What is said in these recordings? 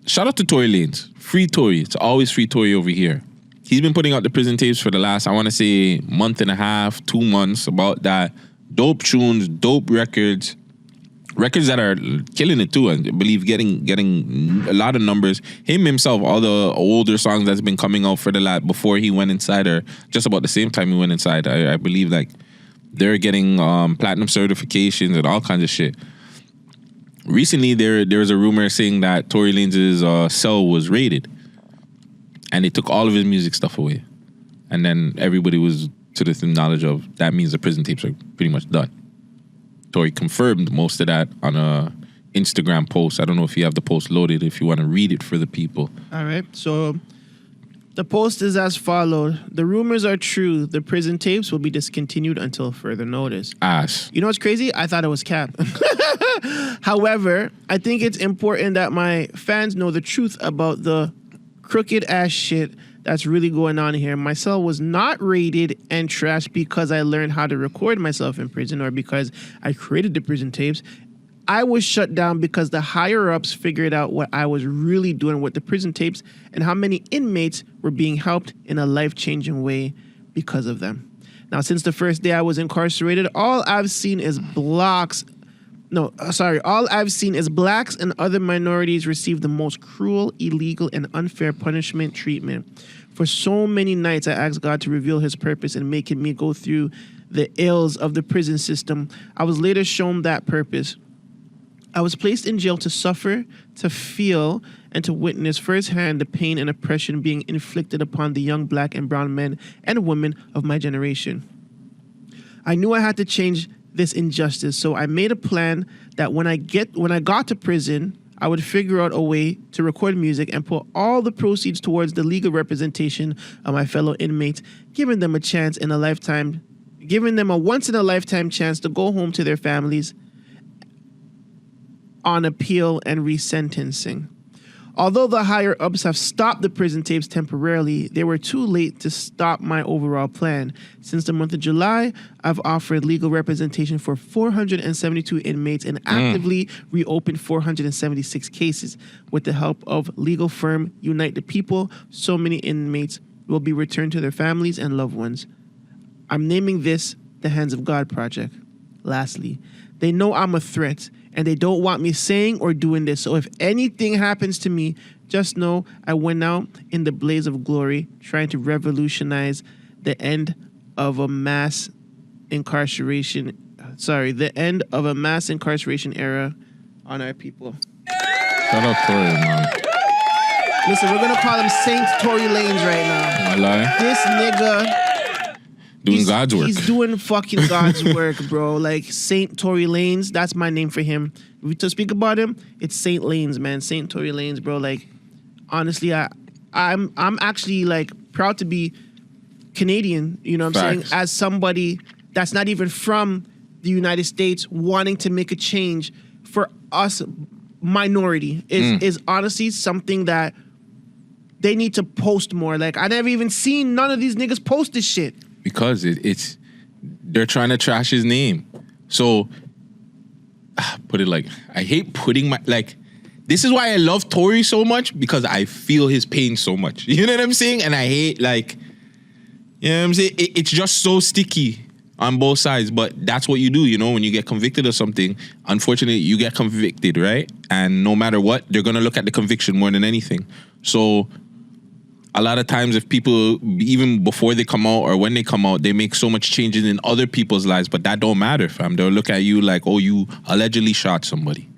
shout out to Tory Lanez. Free Tory. It's always free Tory over here. He's been putting out the prison tapes for the last, I want to say, month and a half, 2 months, about that. Dope tunes, dope records. Records that are killing it too. I believe getting a lot of numbers. Him himself, all the older songs that's been coming out for the last, before he went inside, or just about the same time he went inside, I believe like they're getting platinum certifications and all kinds of shit. Recently, there was a rumor saying that Tory Lanez's cell was raided, and they took all of his music stuff away. And then everybody was to the knowledge of that means the prison tapes are pretty much done. Tory confirmed most of that on a Instagram post. I don't know if you have the post loaded, if you want to read it for the people. All right. So the post is as followed. The rumors are true. The prison tapes will be discontinued until further notice. Ass. You know what's crazy? I thought it was cap. However, I think it's important that my fans know the truth about the crooked ass shit that's really going on here. My cell was not raided and trashed because I learned how to record myself in prison or because I created the prison tapes. I was shut down because the higher-ups figured out what I was really doing with the prison tapes and how many inmates were being helped in a life-changing way because of them. Now, since the first day I was incarcerated, all I've seen is blacks and other minorities receive the most cruel, illegal, and unfair punishment treatment. For so many nights, I asked God to reveal his purpose in making me go through the ills of the prison system. I was later shown that purpose. I was placed in jail to suffer, to feel, and to witness firsthand the pain and oppression being inflicted upon the young black and brown men and women of my generation. I knew I had to change this injustice, so I made a plan that when I got to prison, I would figure out a way to record music and put all the proceeds towards the legal representation of my fellow inmates, giving them a once in a lifetime chance to go home to their families on appeal and resentencing. Although the higher-ups have stopped the prison tapes temporarily, they were too late to stop my overall plan. Since the month of July, I've offered legal representation for 472 inmates and actively reopened 476 cases. With the help of legal firm Unite the People, so many inmates will be returned to their families and loved ones. I'm naming this the Hands of God Project. Lastly, they know I'm a threat, and they don't want me saying or doing this. So if anything happens to me, just know I went out in the blaze of glory trying to revolutionize the end of a mass incarceration era on our people. Shout out Tory, man. Listen, we're going to call him Saint Tory Lanez right now. I lie. This nigga... Doing God's work. He's doing fucking God's work, bro. Like Saint Tory Lanez, that's my name for him. To speak about him, it's Saint Lanez, man. Saint Tory Lanez, bro. Like, honestly, I'm actually like proud to be Canadian. You know what I'm saying? As somebody that's not even from the United States, wanting to make a change for us, minority is honestly something that they need to post more. Like, I never even seen none of these niggas post this shit. Because they're trying to trash his name. So, put it like, I hate putting this is why I love Tory so much, because I feel his pain so much. You know what I'm saying? And I hate, you know what I'm saying? It's just so sticky on both sides, but that's what you do, you know? When you get convicted of something, unfortunately, you get convicted, right? And no matter what, they're going to look at the conviction more than anything. So, a lot of times if people, even before they come out or when they come out, they make so much changes in other people's lives, but that don't matter, fam. They'll look at you like, oh, you allegedly shot somebody.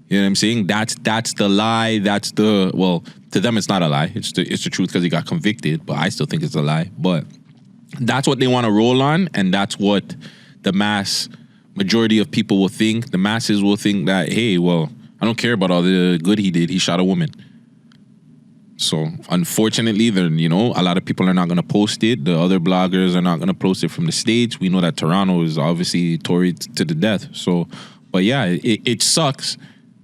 You know what I'm saying? That's the lie. Well, to them it's not a lie. It's the truth because he got convicted, but I still think it's a lie. But that's what they want to roll on, and that's what the mass majority of people will think. The masses will think that, hey, well, I don't care about all the good he did. He shot a woman. So, unfortunately, a lot of people are not going to post it. The other bloggers are not going to post it from the States. We know that Toronto is obviously Tory to the death. So, but yeah, it sucks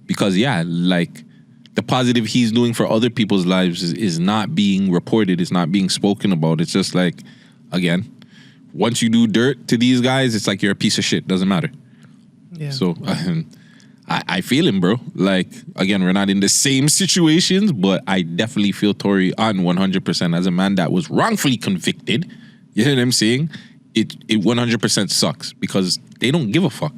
because, yeah, like the positive he's doing for other people's lives is not being reported. It's not being spoken about. It's just like, again, once you do dirt to these guys, it's like you're a piece of shit. Doesn't matter. Yeah. So, I feel him, bro. Like, again, we're not in the same situations, but I definitely feel Tory on 100% as a man that was wrongfully convicted. You know what I'm saying? It 100% sucks because they don't give a fuck.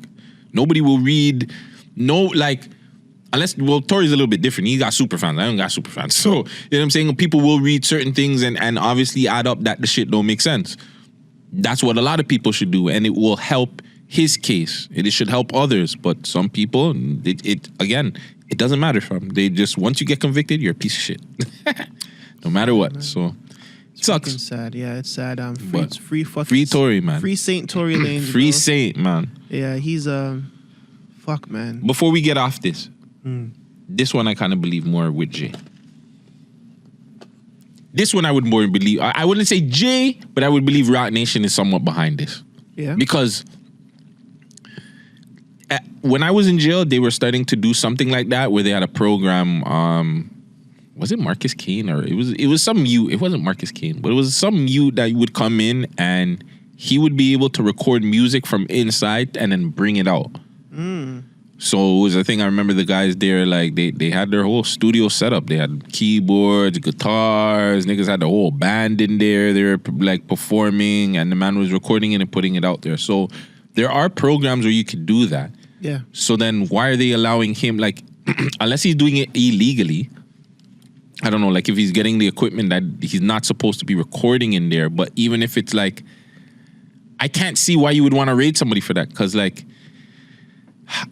Nobody will read, unless, well, Tory's a little bit different. He got super fans. I don't got super fans. So, you know what I'm saying? People will read certain things and obviously add up that the shit don't make sense. That's what a lot of people should do, and it will help his case. It should help others, but some people, it doesn't matter for them. They just, once you get convicted, you're a piece of shit. No matter what. So, it sucks. Fucking sad. Yeah, it's sad. Free Tory, man. Free Saint Tory Lanez. Free Saint, man. Yeah, he's fuck, man. Before we get off this, this one I kind of believe more with Jay. This one I would more believe. I wouldn't say Jay, but I would believe Rock Nation is somewhat behind this. Yeah. Because when I was in jail, they were starting to do something like that where they had a program. Was it Marcus Kane or it was some youth? It wasn't Marcus Kane, but it was some youth that would come in and he would be able to record music from inside and then bring it out. So it was a thing. I remember the guys there, like they had their whole studio setup. They had keyboards, guitars. Niggas had the whole band in there. They were like performing, and the man was recording it and putting it out there. So there are programs where you could do that. Yeah. So then why are they allowing him, like, unless he's doing it illegally, I don't know, like if he's getting the equipment that he's not supposed to be recording in there, but even if it's like, I can't see why you would want to raid somebody for that, because like,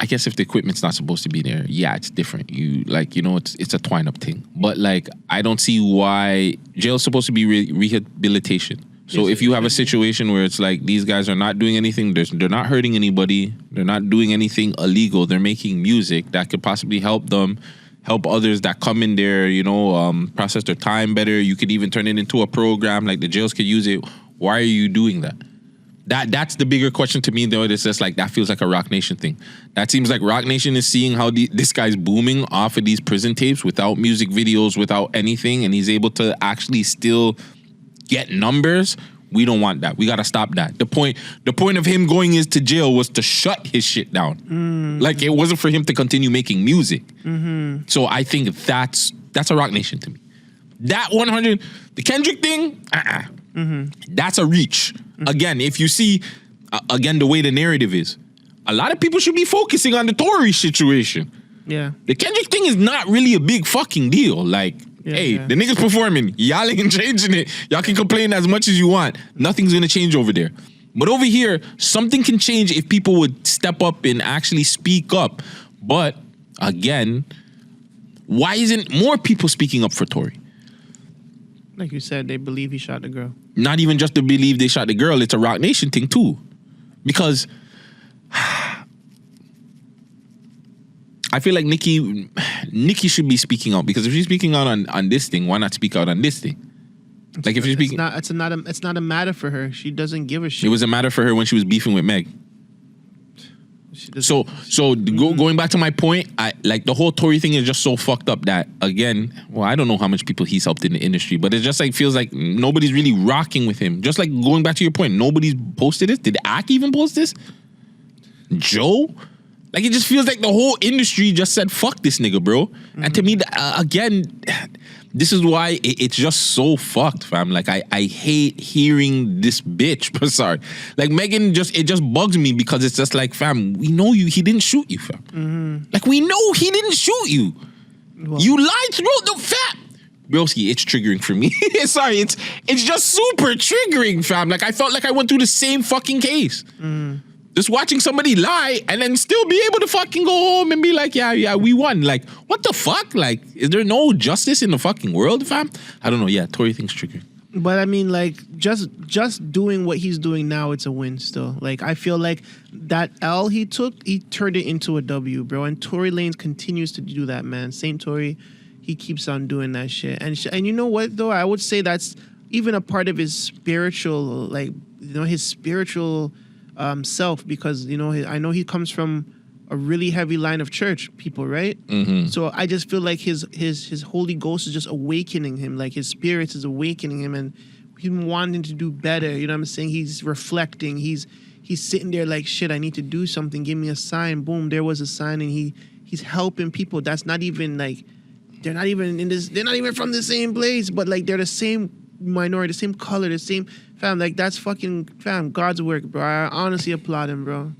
I guess if the equipment's not supposed to be there, yeah, it's different. You like, you know, it's a twine up thing. But like, I don't see why jail's supposed to be rehabilitation. So if you have a situation where it's like these guys are not doing anything, they're not hurting anybody, they're not doing anything illegal, they're making music that could possibly help them, help others that come in there, you know, process their time better. You could even turn it into a program, like the jails could use it. Why are you doing that? That's the bigger question to me, though. It's just like, that feels like a Rock Nation thing. That seems like Rock Nation is seeing how this guy's booming off of these prison tapes without music videos, without anything, and he's able to actually still get numbers. We don't want that. We got to stop that. The point of him going into jail was to shut his shit down. Like, it wasn't for him to continue making music. So I think that's a Rock Nation to me. That 100, the Kendrick thing, that's a reach. Again, if you see, again, the way the narrative is, a lot of people should be focusing on the Tory situation. Yeah. The Kendrick thing is not really a big fucking deal. Like, the niggas performing. Y'all ain't changing it. Y'all can complain as much as you want. Nothing's gonna change over there. But over here, something can change if people would step up and actually speak up. But, again, why isn't more people speaking up for Tory? Like you said, they believe he shot the girl. Not even just to believe they shot the girl, it's a Rock Nation thing too. Because I feel like Nicki should be speaking out, because if she's speaking out on this thing, why not speak out on this thing? Like if she's speaking, it's not a matter for her. She doesn't give a shit. It was a matter for her when she was beefing with Meg. So going back to my point, I like the whole Tory thing is just so fucked up that, again, well, I don't know how much people he's helped in the industry, but it just like feels like nobody's really rocking with him. Just like going back to your point, nobody's posted this. Did Ak even post this? Joe? Like, it just feels like the whole industry just said, fuck this nigga, bro. And to me, again, this is why it's just so fucked, fam. Like, I hate hearing this bitch. Sorry. Like, Megan, it just bugs me because it's just like, fam, we know he didn't shoot you, fam. Like, we know he didn't shoot you. Well, you lied through the fam. Broski, it's triggering for me. Sorry, it's just super triggering, fam. Like, I felt like I went through the same fucking case. Just watching somebody lie and then still be able to fucking go home and be like, yeah, we won. Like, what the fuck? Like, is there no justice in the fucking world, fam? I don't know. Yeah, Tory thing's triggering. But I mean, like, just doing what he's doing now, it's a win still. Like, I feel like that L he took, he turned it into a W, bro. And Tory Lanez continues to do that, man. Saint Tory, he keeps on doing that shit. And you know what, though? I would say that's even a part of his spiritual, like, you know, his spiritual self, because, you know, I know he comes from a really heavy line of church people, right? So I just feel like his Holy Ghost is just awakening him, like his spirit is awakening him, and him wanting to do better. You know what I'm saying? He's reflecting. He's he's sitting there like, shit, I need to do something. Give me a sign. Boom, there was a sign, and he's helping people. That's not even like, they're not even in this. They're not even from the same place, but like they're the same minority, the same color, the same fam. Like that's fucking fam. God's work, bro. I honestly applaud him, bro.